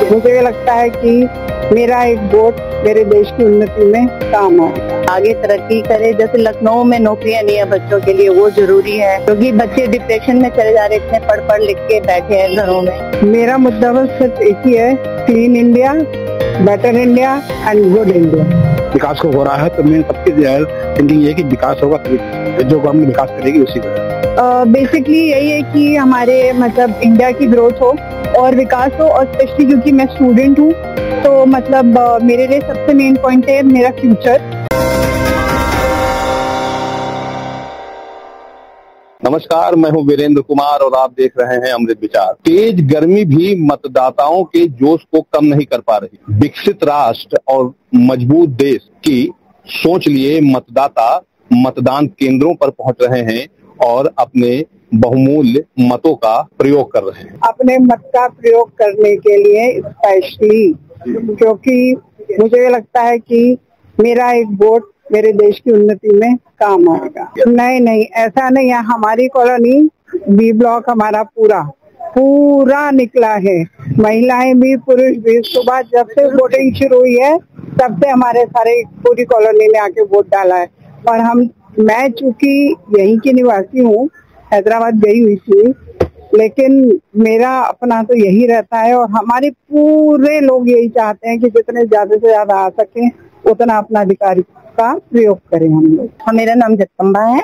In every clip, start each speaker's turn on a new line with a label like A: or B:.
A: मुझे लगता है कि मेरा एक वोट मेरे देश की उन्नति में काम आए,
B: आगे तरक्की करे। जैसे लखनऊ में नौकरियां नहीं है बच्चों के लिए, वो जरूरी है क्योंकि बच्चे डिप्रेशन में चले जा रहे, इतने पढ़ लिख के बैठे हैं घरों में।
A: मेरा मुद्दा बस सिर्फ एक ही है, clean India, better India and good India.
C: विकास को हो रहा है तो मैं सबकी थिंकिंग ये है कि विकास होगा तभी जो गवर्नमेंट विकास करेगी उसी को।
A: बेसिकली यही है कि हमारे मतलब इंडिया की ग्रोथ हो और विकास हो, और स्पेशली क्योंकि मैं स्टूडेंट हूँ तो मतलब मेरे लिए सबसे मेन पॉइंट है मेरा फ्यूचर।
D: नमस्कार, मैं हूं वीरेंद्र कुमार और आप देख रहे हैं अमृत विचार। तेज गर्मी भी मतदाताओं के जोश को कम नहीं कर पा रही। विकसित राष्ट्र और मजबूत देश की सोच लिए मतदाता मतदान केंद्रों पर पहुंच रहे हैं और अपने बहुमूल्य मतों का प्रयोग कर रहे हैं।
A: अपने मत का प्रयोग करने के लिए स्पेशली क्योंकि मुझे लगता है कि मेरा एक वोट मेरे देश की उन्नति में काम आएगा। नहीं, ऐसा नहीं है। हमारी कॉलोनी बी ब्लॉक हमारा पूरा निकला है, महिलाएं भी पुरुष भी। सुबह जब से वोटिंग शुरू हुई है तब से हमारे सारे पूरी कॉलोनी ने आके वोट डाला है। और मैं चूंकि यहीं की निवासी हूँ, हैदराबाद गई हुई थी, लेकिन मेरा अपना तो यही रहता है और हमारे पूरे लोग यही चाहते हैं कि जितने ज्यादा से ज्यादा आ सके उतना अपना अधिकार का प्रयोग करें हम लोग।
B: मेरा नाम जगदम्बा है,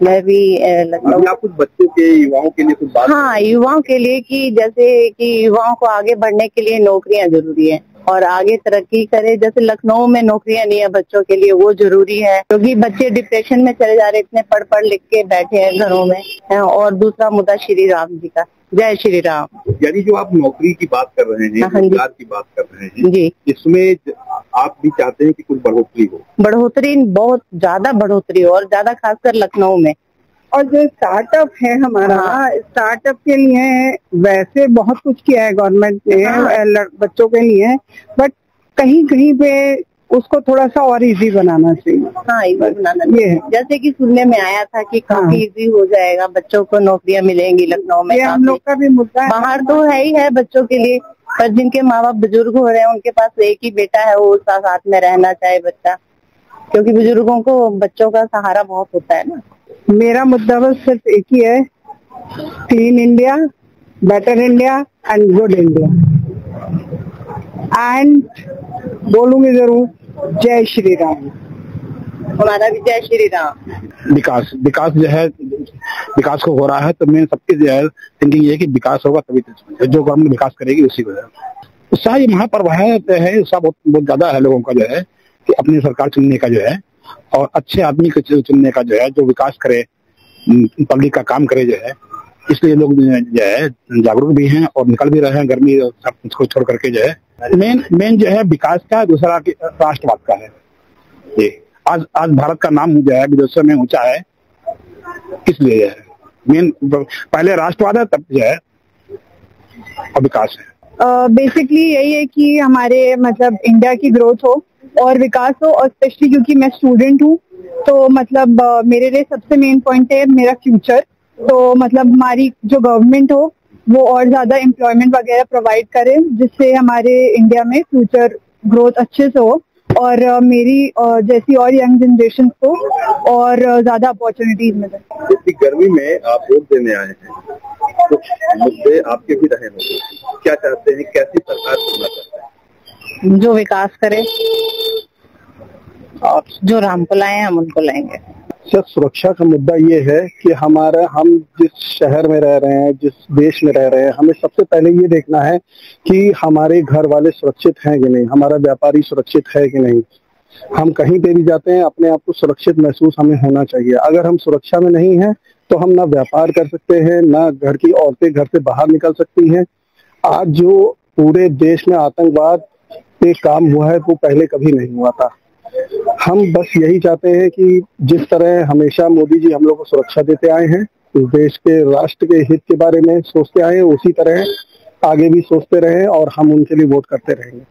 B: मैं भी लखनऊ।
D: आप कुछ बच्चों के, युवाओं के लिए कुछ बात?
B: हाँ, युवाओं के लिए कि जैसे कि युवाओं को आगे बढ़ने के लिए नौकरियां जरूरी है और आगे तरक्की करे। जैसे लखनऊ में नौकरियां नहीं है बच्चों के लिए, वो जरूरी है क्योंकि बच्चे डिप्रेशन में चले जा रहे, इतने पढ़ लिख के बैठे हैं घरों में। और दूसरा मुद्दा श्री राम जी का, जय श्री राम।
D: यानी जो आप नौकरी की बात कर रहे हैं, रोजगार की बात कर रहे हैं
B: जी,
D: इसमें आप भी चाहते हैं कि कुछ बढ़ोतरी हो?
B: बढ़ोतरी, बहुत ज्यादा बढ़ोतरी हो और ज्यादा खासकर लखनऊ में।
A: और जो स्टार्टअप है हमारा, स्टार्टअप के लिए वैसे बहुत कुछ किया है गवर्नमेंट ने बच्चों के लिए, बट कहीं कहीं पे उसको थोड़ा सा और इजी बनाना चाहिए।
B: हाँ, इजी बनाना चाहिए। जैसे कि सुनने में आया था कि काफी इजी हो जाएगा, बच्चों को नौकरियां मिलेंगी लखनऊ में।
A: ये हम लोग का भी मुद्दा है।
B: बाहर तो है ही है बच्चों के लिए, पर जिनके माँ बाप बुजुर्ग हो रहे हैं उनके पास एक ही बेटा है, वो साथ में रहना चाहे बच्चा, क्योंकि बुजुर्गों को बच्चों का सहारा बहुत होता है ना।
A: मेरा मुद्दा बस सिर्फ एक ही है, clean India, better India and good India. And बोलूंगी जरूर, जय श्री राम।
B: हमारा भी जय श्री राम।
C: विकास जो है, विकास को हो रहा है तो मैं सबकी थिंकिंग ये है कि विकास होगा तभी जो गवर्नमेंट विकास करेगी उसी को। उत्साह ये महापर्व है, उत्साह बहुत ज्यादा है लोगों का जो है कि अपनी सरकार चुनने का जो है और अच्छे आदमी को चुनने का जो है, जो विकास करे, पब्लिक का काम करे जो है। इसलिए लोग जो है जागरूक भी हैं और निकल भी रहे हैं गर्मी सब कुछ छोड़ करके जो है। मेन जो है विकास का, दूसरा राष्ट्रवाद का है। ये आज भारत का नाम जो है विदेशों में ऊंचा है, इसलिए है मेन। पहले राष्ट्रवाद है, तब जो है और विकास है।
A: बेसिकली यही है कि हमारे मतलब इंडिया की ग्रोथ हो और विकास हो, और स्पेशली क्योंकि मैं स्टूडेंट हूँ तो मतलब मेरे लिए सबसे मेन पॉइंट है मेरा फ्यूचर। तो मतलब हमारी जो गवर्नमेंट हो वो और ज्यादा एम्प्लॉयमेंट वगैरह प्रोवाइड करे, जिससे हमारे इंडिया में फ्यूचर ग्रोथ अच्छे से हो और मेरी जैसी और यंग जनरेशन को और ज्यादा अपॉर्चुनिटीज मिले।
D: इतनी गर्मी में आप वोट देने आए हैं, कुछ मुद्दे आपके भी रहे होंगे, क्या चाहते हैं, कैसी सरकार चुनना चाहते हैं?
B: जो विकास करे और जो राम को लाए हम उनको लाएंगे।
C: सर, सुरक्षा का मुद्दा ये है कि हम जिस शहर में रह रहे हैं, जिस देश में रह रहे हैं, हमें सबसे पहले ये देखना है कि हमारे घर वाले सुरक्षित हैं कि नहीं, हमारा व्यापारी सुरक्षित है कि नहीं। हम कहीं पे भी जाते हैं अपने आप को सुरक्षित महसूस हमें होना चाहिए। अगर हम सुरक्षा में नहीं हैं तो हम ना व्यापार कर सकते हैं, ना घर की औरतें घर से बाहर निकल सकती हैं। आज जो पूरे देश में आतंकवाद पे काम हुआ है वो पहले कभी नहीं हुआ था। हम बस यही चाहते हैं कि जिस तरह हमेशा मोदी जी हम लोग को सुरक्षा देते आए हैं, इस देश के राष्ट्र के हित के बारे में सोचते आए हैं, उसी तरह आगे भी सोचते रहें और हम उनके लिए वोट करते रहेंगे।